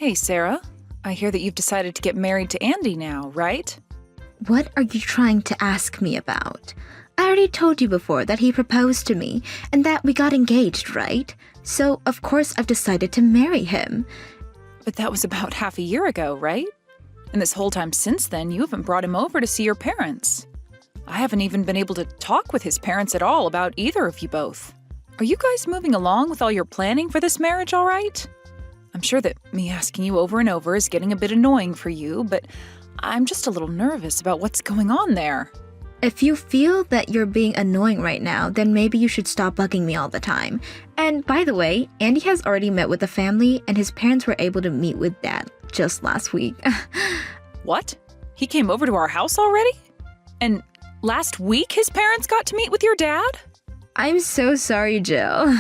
Hey, Sarah. I hear that you've decided to get married to Andy now, right? What are you trying to ask me about? I already told you before that he proposed to me and that we got engaged, right? So, of course, I've decided to marry him. But that was about half a year ago, right? And this whole time since then, you haven't brought him over to see your parents. I haven't even been able to talk with his parents at all about either of you both. Are you guys moving along with all your planning for this marriage all right? I'm sure that me asking you over and over is getting a bit annoying for you, but I'm just a little nervous about what's going on there. If you feel that you're being annoying right now, then maybe you should stop bugging me all the time. And by the way, Andy has already met with the family and his parents were able to meet with Dad just last week. What? He came over to our house already? And last week his parents got to meet with your dad? I'm so sorry, Jill.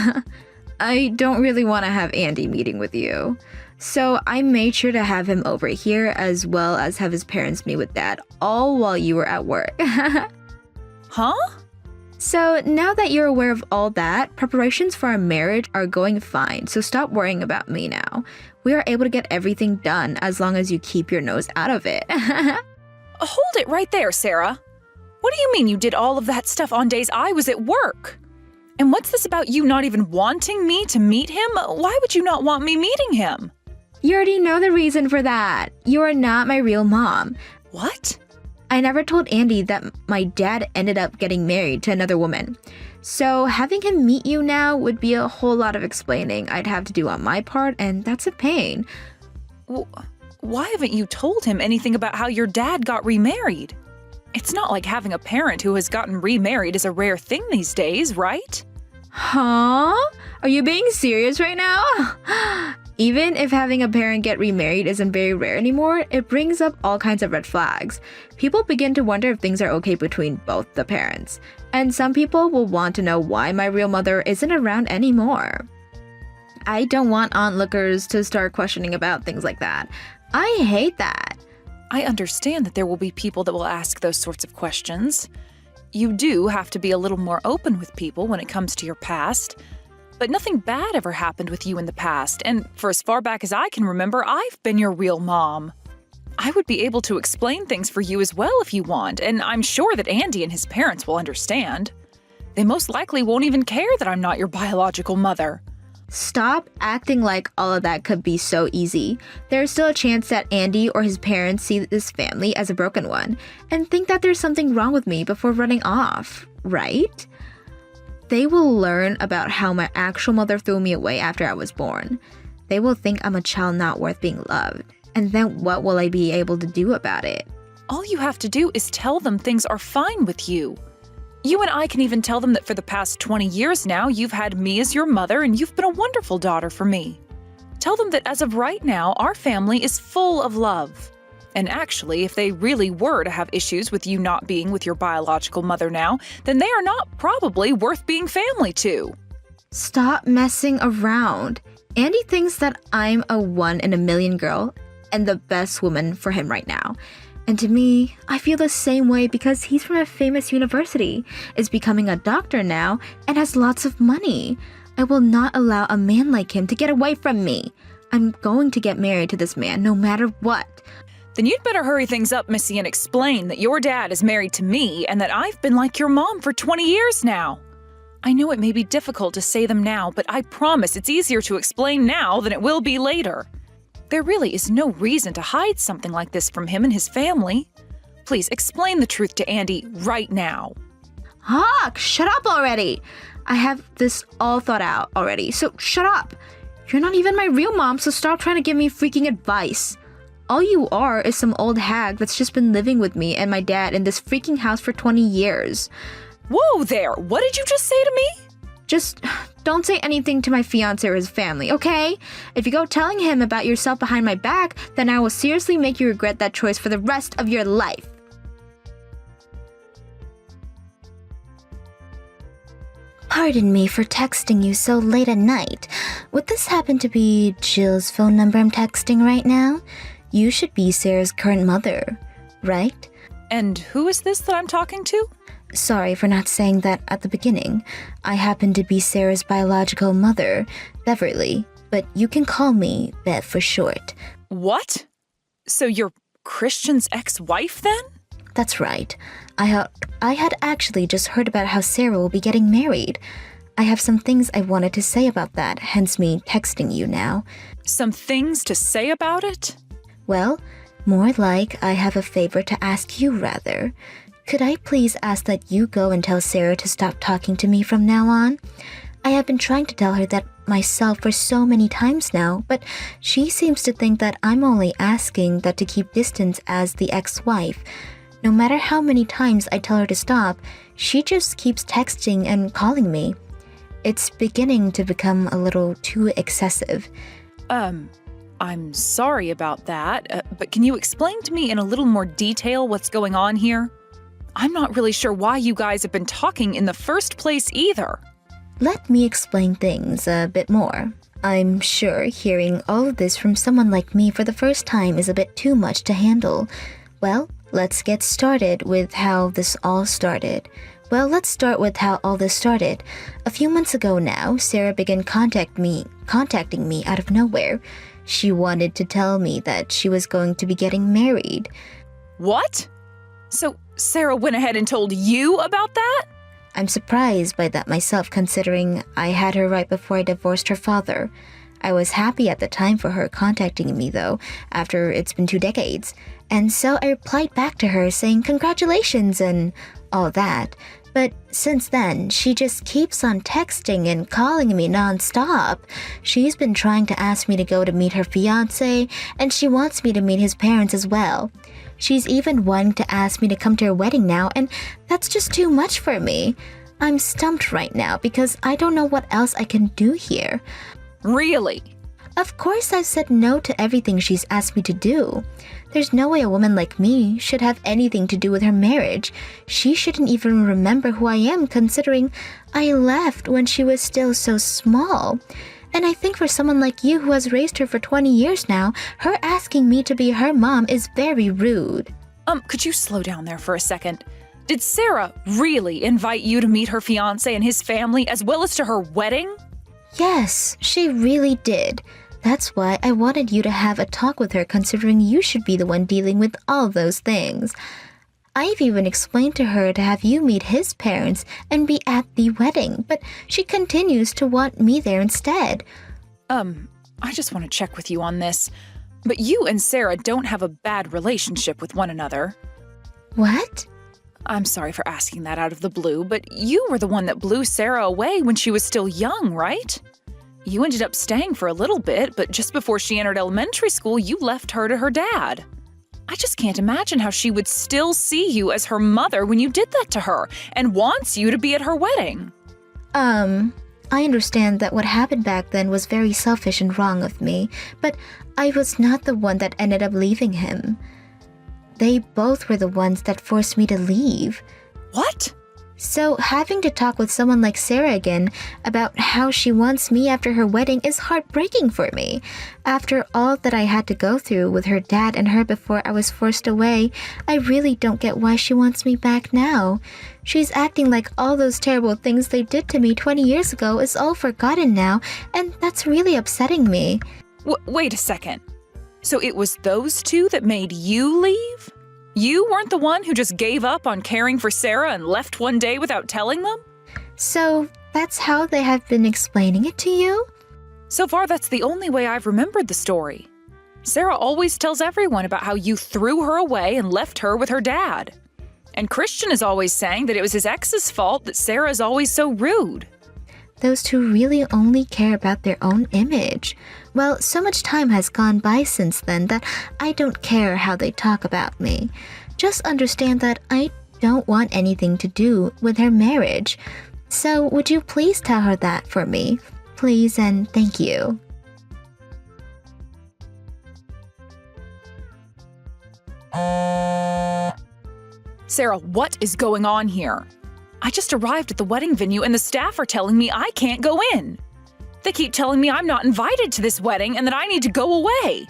I don't really want to have Andy meeting with you. So I made sure to have him over here as well as have his parents meet with Dad, all while you were at work. Huh? So now that you're aware of all that, preparations for our marriage are going fine, so stop worrying about me now. We are able to get everything done as long as you keep your nose out of it. Hold it right there, Sarah. What do you mean you did all of that stuff on days I was at work? And what's this about you not even wanting me to meet him? Why would you not want me meeting him? You already know the reason for that. You are not my real mom. What? I never told Andy that my dad ended up getting married to another woman. So having him meet you now would be a whole lot of explaining I'd have to do on my part, and that's a pain. Why haven't you told him anything about how your dad got remarried? It's not like having a parent who has gotten remarried is a rare thing these days, right? Huh? Are you being serious right now? Even if having a parent get remarried isn't very rare anymore, it brings up all kinds of red flags. People begin to wonder if things are okay between both the parents. And some people will want to know why my real mother isn't around anymore. I don't want onlookers to start questioning about things like that. I hate that. I understand that there will be people that will ask those sorts of questions. You do have to be a little more open with people when it comes to your past. But nothing bad ever happened with you in the past, and for as far back as I can remember, I've been your real mom. I would be able to explain things for you as well if you want, and I'm sure that Andy and his parents will understand. They most likely won't even care that I'm not your biological mother. Stop acting like all of that could be so easy. There's still a chance that Andy or his parents see this family as a broken one and think that there's something wrong with me before running off, right? They will learn about how my actual mother threw me away after I was born. They will think I'm a child not worth being loved. And then what will I be able to do about it? All you have to do is tell them things are fine with you. You and I can even tell them that for the past 20 years now, you've had me as your mother and you've been a wonderful daughter for me. Tell them that as of right now, our family is full of love. And actually, if they really were to have issues with you not being with your biological mother now, then they are not probably worth being family to. Stop messing around. Andy thinks that I'm a 1 in a million girl and the best woman for him right now. And to me, I feel the same way because he's from a famous university, is becoming a doctor now, and has lots of money. I will not allow a man like him to get away from me. I'm going to get married to this man no matter what. Then you'd better hurry things up, Missy, and explain that your dad is married to me and that I've been like your mom for 20 years now. I know it may be difficult to say them now, but I promise it's easier to explain now than it will be later. There really is no reason to hide something like this from him and his family. Please explain the truth to Andy right now. Hawk, shut up already. I have this all thought out already, so shut up. You're not even my real mom, so stop trying to give me freaking advice. All you are is some old hag that's just been living with me and my dad in this freaking house for 20 years. Whoa there! What did you just say to me? Just don't say anything to my fiancé or his family, okay? If you go telling him about yourself behind my back, then I will seriously make you regret that choice for the rest of your life. Pardon me for texting you so late at night. Would this happen to be Jill's phone number I'm texting right now? You should be Sarah's current mother, right? And who is this that I'm talking to? Sorry for not saying that at the beginning. I happen to be Sarah's biological mother, Beverly. but you can call me Bev for short. What? So you're Christian's ex-wife then? That's right. I had actually just heard about how Sarah will be getting married. I have some things I wanted to say about that, hence me texting you now. Some things to say about it? Well, more like I have a favor to ask you, rather. Could I please ask that you go and tell Sarah to stop talking to me from now on? I have been trying to tell her that myself for so many times now, but she seems to think that I'm only asking that to keep distance as the ex-wife. No matter how many times I tell her to stop, she just keeps texting and calling me. It's beginning to become a little too excessive. I'm sorry about that, but can you explain to me in a little more detail what's going on here? I'm not really sure why you guys have been talking in the first place either. Let me explain things a bit more. I'm sure hearing all of this from someone like me for the first time is a bit too much to handle. Well, let's get started with how this all started. Let's start with how all this started. A few months ago now, Sarah began contacting me out of nowhere. She wanted to tell me that she was going to be getting married. What? So Sarah went ahead and told you about that? I'm surprised by that myself, considering I had her right before I divorced her father. I was happy at the time for her contacting me, though, after it's been 2 decades. And so I replied back to her saying congratulations and all that. But since then, she just keeps on texting and calling me nonstop. She's been trying to ask me to go to meet her fiancé, and she wants me to meet his parents as well. She's even wanting to ask me to come to her wedding now, and that's just too much for me. I'm stumped right now because I don't know what else I can do here. Really? Of course I've said no to everything she's asked me to do. There's no way a woman like me should have anything to do with her marriage. She shouldn't even remember who I am, considering I left when she was still so small. And I think for someone like you who has raised her for 20 years now, her asking me to be her mom is very rude. Could you slow down there for a second? Did Sarah really invite you to meet her fiancé and his family as well as to her wedding? Yes, she really did. That's why I wanted you to have a talk with her, considering you should be the one dealing with all those things. I've even explained to her to have you meet his parents and be at the wedding, but she continues to want me there instead. I just want to check with you on this. But you and Sarah don't have a bad relationship with one another. What? I'm sorry for asking that out of the blue, but you were the one that blew Sarah away when she was still young, right? You ended up staying for a little bit, but just before she entered elementary school, you left her to her dad. I just can't imagine how she would still see you as her mother when you did that to her and wants you to be at her wedding. I understand that what happened back then was very selfish and wrong of me, but I was not the one that ended up leaving him. They both were the ones that forced me to leave. What? So having to talk with someone like Sarah again about how she wants me after her wedding is heartbreaking for me. After all that I had to go through with her dad and her before I was forced away, I really don't get why she wants me back now. She's acting like all those terrible things they did to me 20 years ago is all forgotten now, and that's really upsetting me. Wait a second. So it was those two that made you leave? You weren't the one who just gave up on caring for Sarah and left one day without telling them? So that's how they have been explaining it to you? So far, that's the only way I've remembered the story. Sarah always tells everyone about how you threw her away and left her with her dad. And Christian is always saying that it was his ex's fault that Sarah is always so rude. Those two really only care about their own image. Well, so much time has gone by since then that I don't care how they talk about me. Just understand that I don't want anything to do with her marriage. So would you please tell her that for me? Please and thank you. Sarah, what is going on here? I just arrived at the wedding venue and the staff are telling me I can't go in. They keep telling me I'm not invited to this wedding and that I need to go away.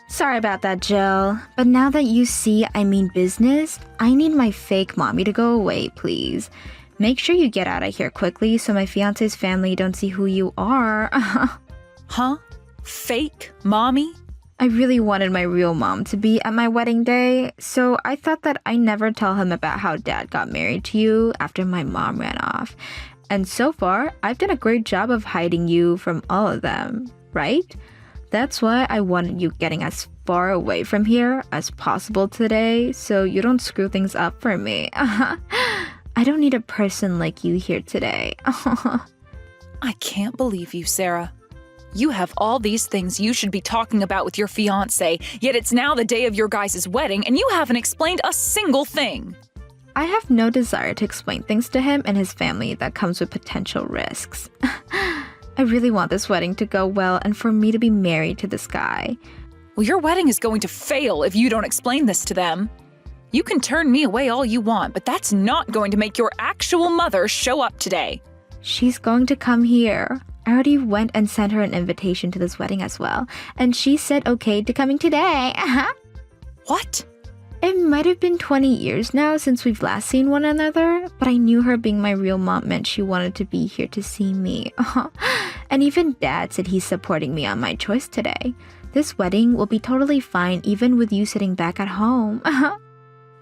Sorry about that, Jill. But now that you see I mean business, I need my fake mommy to go away, please. Make sure you get out of here quickly so my fiance's family don't see who you are. Huh? Fake mommy? I really wanted my real mom to be at my wedding day, so I thought that I never tell him about how dad got married to you after my mom ran off. And so far, I've done a great job of hiding you from all of them, right? That's why I wanted you getting as far away from here as possible today so you don't screw things up for me. I don't need a person like you here today. I can't believe you, Sarah. You have all these things you should be talking about with your fiancé, yet it's now the day of your guys' wedding and you haven't explained a single thing. I have no desire to explain things to him and his family that comes with potential risks. I really want this wedding to go well and for me to be married to this guy. Well, your wedding is going to fail if you don't explain this to them. You can turn me away all you want, but that's not going to make your actual mother show up today. She's going to come here. I already went and sent her an invitation to this wedding as well, and she said okay to coming today. What? It might have been 20 years now since we've last seen one another, but I knew her being my real mom meant she wanted to be here to see me. And even Dad said he's supporting me on my choice today. This wedding will be totally fine even with you sitting back at home.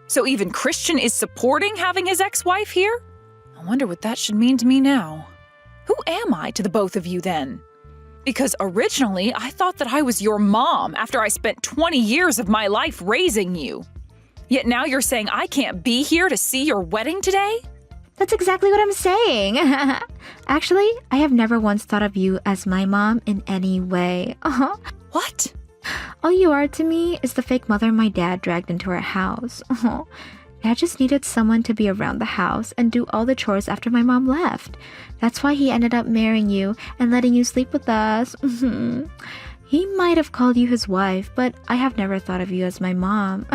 So even Christian is supporting having his ex-wife here? I wonder what that should mean to me now. Who am I to the both of you then? Because originally I thought that I was your mom after I spent 20 years of my life raising you. Yet now you're saying I can't be here to see your wedding today? That's exactly what I'm saying. Actually, I have never once thought of you as my mom in any way. What? All you are to me is the fake mother my dad dragged into our house. Dad just needed someone to be around the house and do all the chores after my mom left. That's why he ended up marrying you and letting you sleep with us. He might have called you his wife, but I have never thought of you as my mom.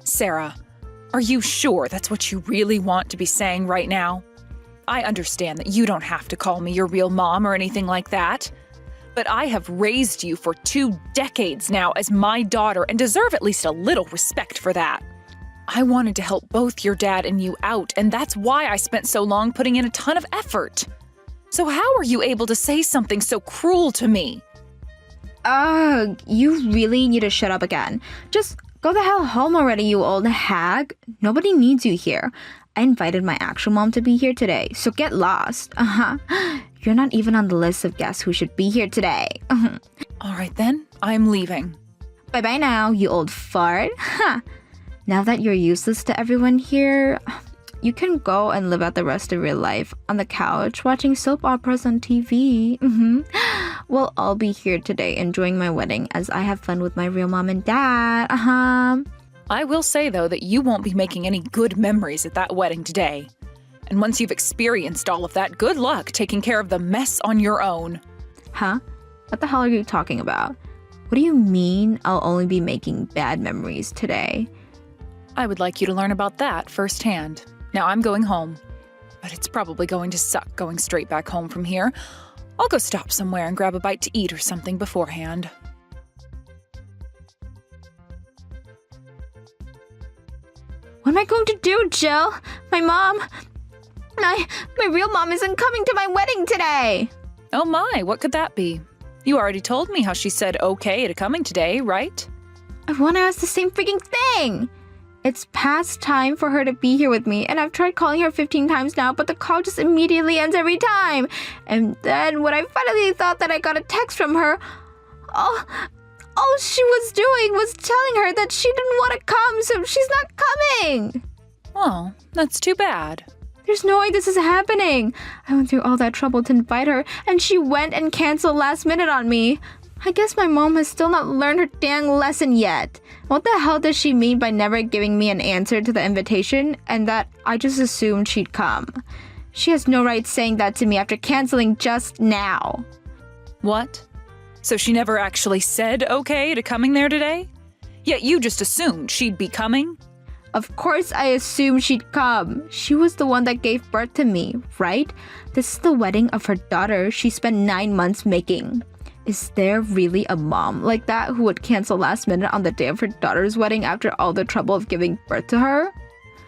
Sarah, are you sure that's what you really want to be saying right now? I understand that you don't have to call me your real mom or anything like that. But I have raised you for 2 decades now as my daughter and deserve at least a little respect for that. I wanted to help both your dad and you out, and that's why I spent so long putting in a ton of effort. So how are you able to say something so cruel to me? You really need to shut up again. Just go the hell home already, you old hag. Nobody needs you here. I invited my actual mom to be here today, so get lost. You're not even on the list of guests who should be here today. All right then, I'm leaving. Bye-bye now, you old fart. Now that you're useless to everyone here, you can go and live out the rest of your life on the couch watching soap operas on TV. We'll all be here today enjoying my wedding as I have fun with my real mom and dad. I will say, though, that you won't be making any good memories at that wedding today. And once you've experienced all of that, good luck taking care of the mess on your own. Huh? What the hell are you talking about? What do you mean I'll only be making bad memories today? I would like you to learn about that firsthand. Now I'm going home. But it's probably going to suck going straight back home from here. I'll go stop somewhere and grab a bite to eat or something beforehand. What am I going to do, Jill? My real mom isn't coming to my wedding today. Oh my, what could that be? You already told me how she said okay to coming today, right? I want to ask the same freaking thing. It's past time for her to be here with me, and I've tried calling her 15 times now, but the call just immediately ends every time. And then when I finally thought that I got a text from her, all she was doing was telling her that she didn't want to come, so she's not coming. Well, that's too bad. There's no way this is happening. I went through all that trouble to invite her, and she went and canceled last minute on me. I guess my mom has still not learned her dang lesson yet. What the hell does she mean by never giving me an answer to the invitation and that I just assumed she'd come? She has no right saying that to me after canceling just now. What? So she never actually said okay to coming there today? Yet you just assumed she'd be coming? Of course I assumed she'd come. She was the one that gave birth to me, right? This is the wedding of her daughter she spent 9 months making. Is there really a mom like that who would cancel last minute on the day of her daughter's wedding after all the trouble of giving birth to her?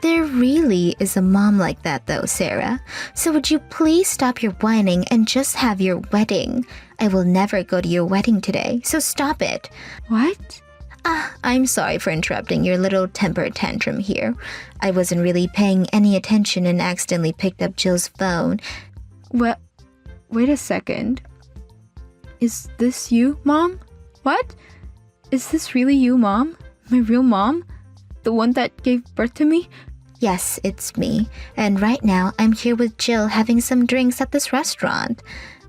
There really is a mom like that though, Sarah. So would you please stop your whining and just have your wedding? I will never go to your wedding today, so stop it. What? I'm sorry for interrupting your little temper tantrum here. I wasn't really paying any attention and accidentally picked up Jill's phone. Well, wait a second. Is this you, Mom? What? Is this really you, Mom? My real mom? The one that gave birth to me? Yes, it's me. And right now, I'm here with Jill having some drinks at this restaurant.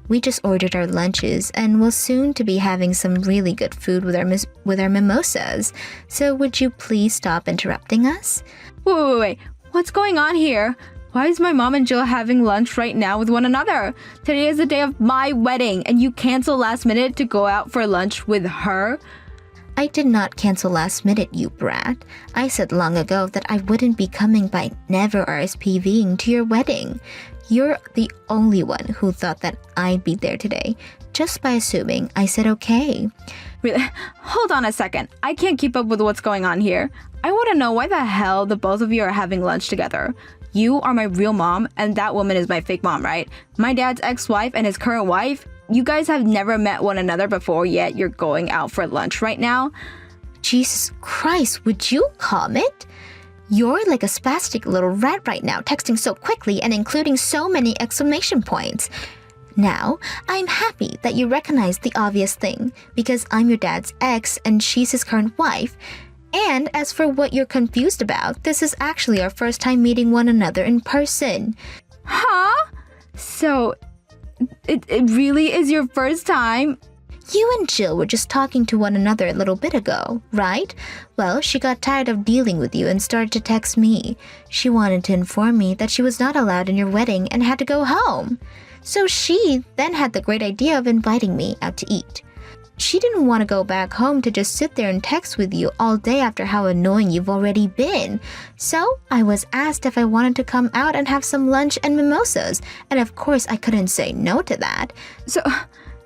We just ordered our lunches and will soon to be having some really good food with our mimosas. So would you please stop interrupting us? Wait. What's going on here? Why is my mom and Jill having lunch right now with one another? Today is the day of my wedding, and you cancel last minute to go out for lunch with her? I did not cancel last minute, you brat. I said long ago that I wouldn't be coming by never RSVPing to your wedding. You're the only one who thought that I'd be there today, just by assuming I said okay. Really? Hold on a second. I can't keep up with what's going on here. I want to know why the hell the both of you are having lunch together. You are my real mom, and that woman is my fake mom, right? My dad's ex-wife and his current wife? You guys have never met one another before, yet you're going out for lunch right now? Jesus Christ, would you comment? You're like a spastic little rat right now, texting so quickly and including so many exclamation points. Now, I'm happy that you recognize the obvious thing, because I'm your dad's ex and she's his current wife. And as for what you're confused about, this is actually our first time meeting one another in person. Huh? So, it really is your first time? You and Jill were just talking to one another a little bit ago, right? Well, she got tired of dealing with you and started to text me. She wanted to inform me that she was not allowed in your wedding and had to go home. So she then had the great idea of inviting me out to eat. She didn't want to go back home to just sit there and text with you all day after how annoying you've already been. So I was asked if I wanted to come out and have some lunch and mimosas, and of course I couldn't say no to that.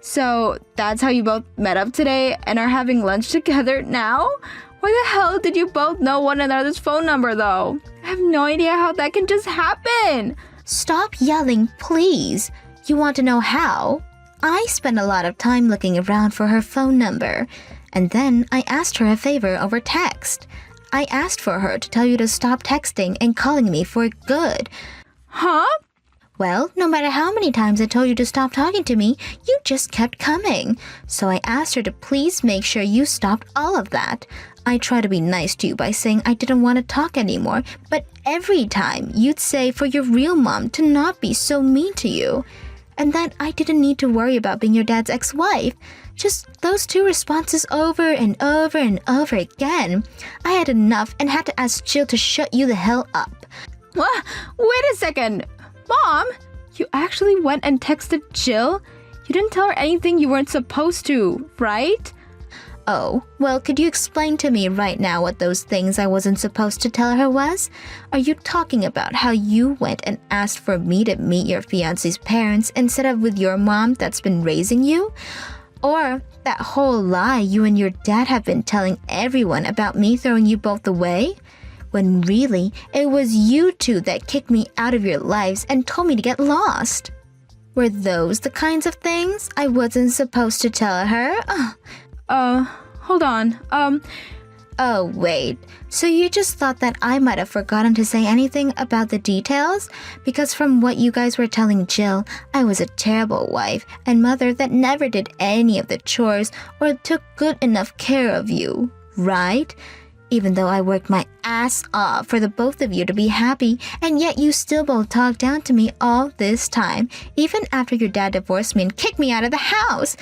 So that's how you both met up today and are having lunch together now? Why the hell did you both know one another's phone number though? I have no idea how that can just happen. Stop yelling, please. You want to know how? I spent a lot of time looking around for her phone number, and then I asked her a favor over text. I asked for her to tell you to stop texting and calling me for good. Huh? Well, no matter how many times I told you to stop talking to me, you just kept coming. So I asked her to please make sure you stopped all of that. I tried to be nice to you by saying I didn't want to talk anymore, but every time you'd say for your real mom to not be so mean to you. And that I didn't need to worry about being your dad's ex-wife. Just those two responses over and over and over again. I had enough and had to ask Jill to shut you the hell up. What? Wait a second. Mom, you actually went and texted Jill? You didn't tell her anything you weren't supposed to, right? Oh, well, could you explain to me right now what those things I wasn't supposed to tell her was? Are you talking about how you went and asked for me to meet your fiancé's parents instead of with your mom that's been raising you? Or that whole lie you and your dad have been telling everyone about me throwing you both away? When really, it was you two that kicked me out of your lives and told me to get lost. Were those the kinds of things I wasn't supposed to tell her? Hold on. Oh, wait. So you just thought that I might have forgotten to say anything about the details? Because from what you guys were telling Jill, I was a terrible wife and mother that never did any of the chores or took good enough care of you, right? Even though I worked my ass off for the both of you to be happy, and yet you still both talked down to me all this time, even after your dad divorced me and kicked me out of the house.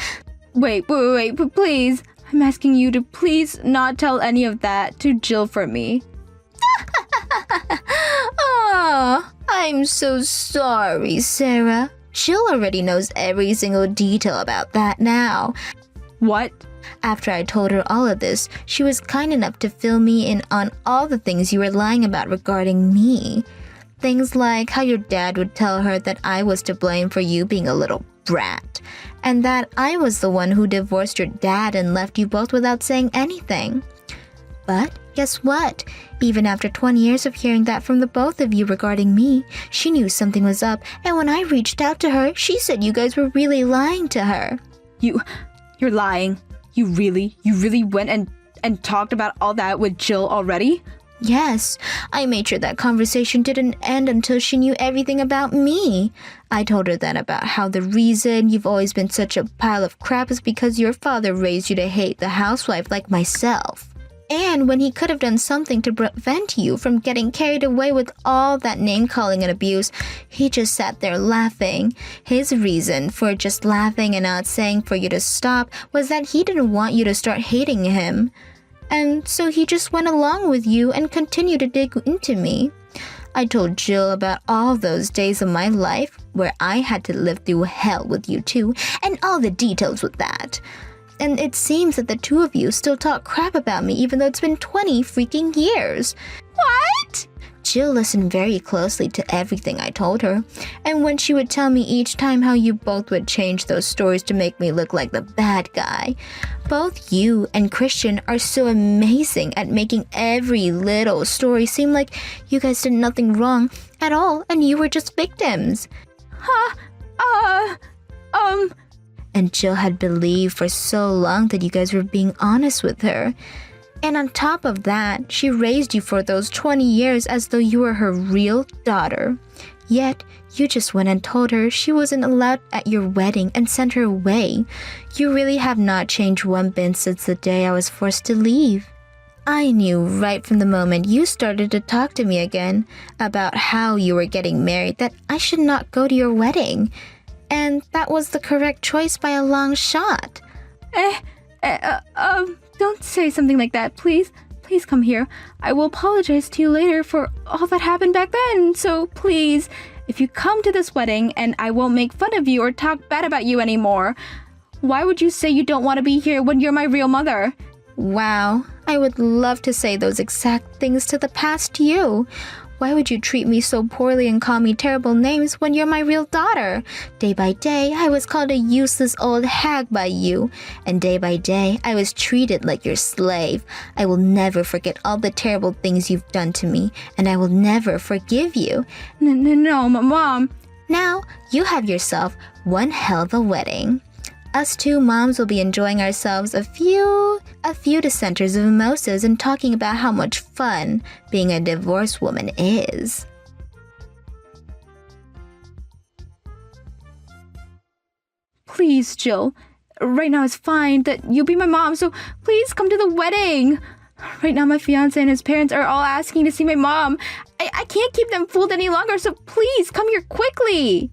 Wait, please. I'm asking you to please not tell any of that to Jill for me. Oh, I'm so sorry, Sarah. Jill already knows every single detail about that now. What? After I told her all of this, she was kind enough to fill me in on all the things you were lying about regarding me. Things like how your dad would tell her that I was to blame for you being a little brat, and that I was the one who divorced your dad and left you both without saying anything. But guess what? Even after 20 years of hearing that from the both of you regarding me, she knew something was up, and when I reached out to her, she said you guys were really lying to her. You're lying. You really went and talked about all that with Jill already? Yes, I made sure that conversation didn't end until she knew everything about me. I told her then about how the reason you've always been such a pile of crap is because your father raised you to hate the housewife like myself. And when he could have done something to prevent you from getting carried away with all that name-calling and abuse, he just sat there laughing. His reason for just laughing and not saying for you to stop was that he didn't want you to start hating him. And so he just went along with you and continued to dig into me. I told Jill about all those days of my life where I had to live through hell with you two, and all the details with that. And it seems that the two of you still talk crap about me even though it's been 20 freaking years. What? Jill listened very closely to everything I told her, and when she would tell me each time how you both would change those stories to make me look like the bad guy. Both you and Christian are so amazing at making every little story seem like you guys did nothing wrong at all and you were just victims. And Jill had believed for so long that you guys were being honest with her. And on top of that, she raised you for those 20 years as though you were her real daughter. Yet, you just went and told her she wasn't allowed at your wedding and sent her away. You really have not changed one bit since the day I was forced to leave. I knew right from the moment you started to talk to me again about how you were getting married that I should not go to your wedding. And that was the correct choice by a long shot. Don't say something like that, please. Please come here. I will apologize to you later for all that happened back then. So please, if you come to this wedding and I won't make fun of you or talk bad about you anymore, why would you say you don't want to be here when you're my real mother? Wow, I would love to say those exact things to the past you. Why would you treat me so poorly and call me terrible names when you're my real daughter? Day by day, I was called a useless old hag by you. And day by day, I was treated like your slave. I will never forget all the terrible things you've done to me, and I will never forgive you. No, Mom. Now, you have yourself one hell of a wedding. Us two moms will be enjoying ourselves a few dissenters of mimosas and talking about how much fun being a divorced woman is. Please, Jill. Right now it's fine that you'll be my mom, so please come to the wedding. Right now my fiancé and his parents are all asking to see my mom. I can't keep them fooled any longer, so please come here quickly.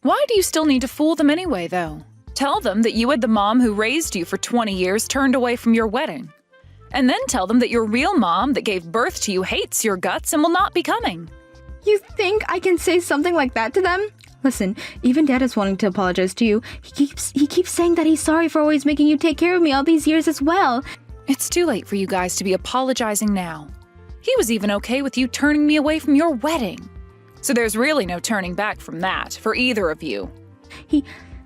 Why do you still need to fool them anyway, though? Tell them that you had the mom who raised you for 20 years turned away from your wedding. And then tell them that your real mom that gave birth to you hates your guts and will not be coming. You think I can say something like that to them? Listen, even Dad is wanting to apologize to you. He keeps saying that he's sorry for always making you take care of me all these years as well. It's too late for you guys to be apologizing now. He was even okay with you turning me away from your wedding. So there's really no turning back from that for either of you.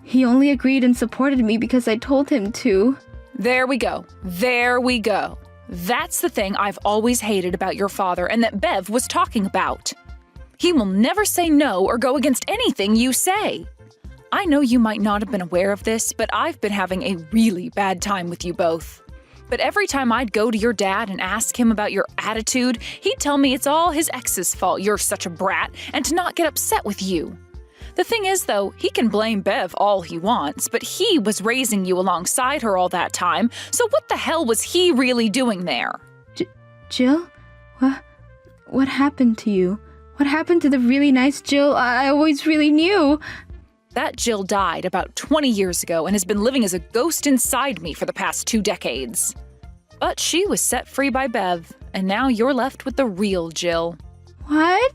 He only agreed and supported me because I told him to. There we go. There we go. That's the thing I've always hated about your father and that Bev was talking about. He will never say no or go against anything you say. I know you might not have been aware of this, but I've been having a really bad time with you both. But every time I'd go to your dad and ask him about your attitude, he'd tell me it's all his ex's fault you're such a brat and to not get upset with you. The thing is, though, he can blame Bev all he wants, but he was raising you alongside her all that time, so what the hell was he really doing there? Jill? What happened to you? What happened to the really nice Jill I always really knew? That Jill died about 20 years ago and has been living as a ghost inside me for the past 2 decades. But she was set free by Bev, and now you're left with the real Jill. What?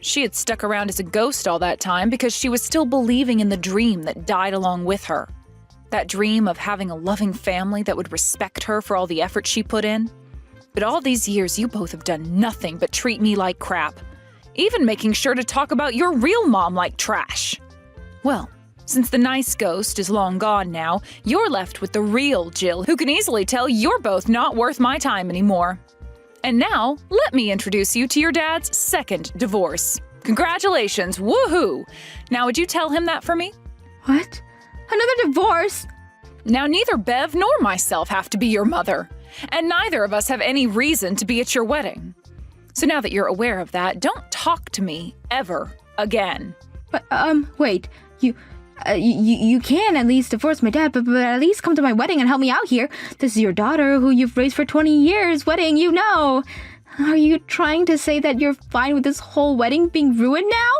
She had stuck around as a ghost all that time because she was still believing in the dream that died along with her. That dream of having a loving family that would respect her for all the effort she put in. But all these years, you both have done nothing but treat me like crap, even making sure to talk about your real mom like trash. Well, Since the nice ghost is long gone now, you're left with the real Jill, who can easily tell you're both not worth my time anymore. And now, let me introduce you to your dad's second divorce. Congratulations, woohoo! Now would you tell him that for me? What? Another divorce? Now neither Bev nor myself have to be your mother, and neither of us have any reason to be at your wedding. So now that you're aware of that, don't talk to me ever again. But, wait. You can at least divorce my dad, but at least come to my wedding and help me out here. This is your daughter who you've raised for 20 years. Wedding, you know. Are you trying to say that you're fine with this whole wedding being ruined now?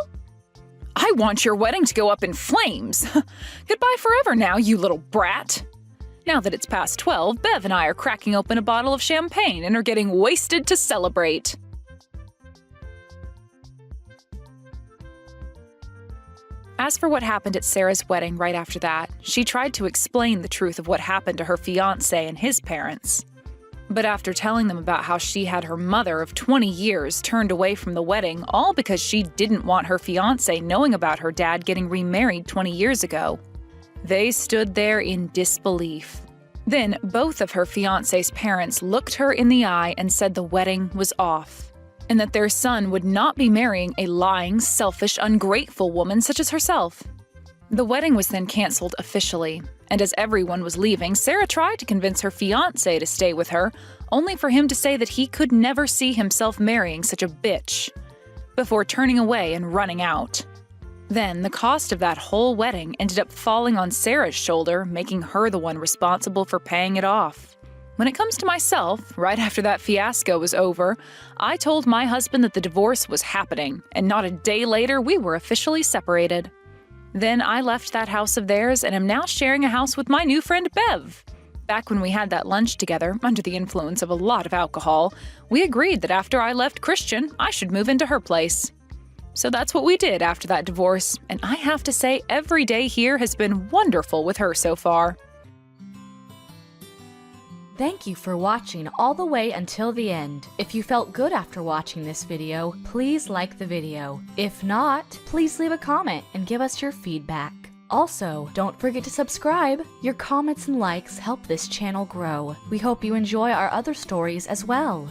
I want your wedding to go up in flames. Goodbye forever now, you little brat. Now that it's past 12, Bev and I are cracking open a bottle of champagne and are getting wasted to celebrate. As for what happened at Sarah's wedding right after that, she tried to explain the truth of what happened to her fiancé and his parents. But after telling them about how she had her mother of 20 years turned away from the wedding, all because she didn't want her fiancé knowing about her dad getting remarried 20 years ago, they stood there in disbelief. Then both of her fiancé's parents looked her in the eye and said the wedding was off, and that their son would not be marrying a lying, selfish, ungrateful woman such as herself. The wedding was then canceled officially, and as everyone was leaving, Sarah tried to convince her fiancé to stay with her, only for him to say that he could never see himself marrying such a bitch, before turning away and running out. Then the cost of that whole wedding ended up falling on Sarah's shoulder, making her the one responsible for paying it off. When it comes to myself, right after that fiasco was over, I told my husband that the divorce was happening, and not a day later we were officially separated. Then I left that house of theirs and am now sharing a house with my new friend Bev. Back when we had that lunch together, under the influence of a lot of alcohol, we agreed that after I left Christian, I should move into her place. So that's what we did after that divorce, and I have to say every day here has been wonderful with her so far. Thank you for watching all the way until the end. If you felt good after watching this video, please like the video. If not, please leave a comment and give us your feedback. Also, don't forget to subscribe. Your comments and likes help this channel grow. We hope you enjoy our other stories as well.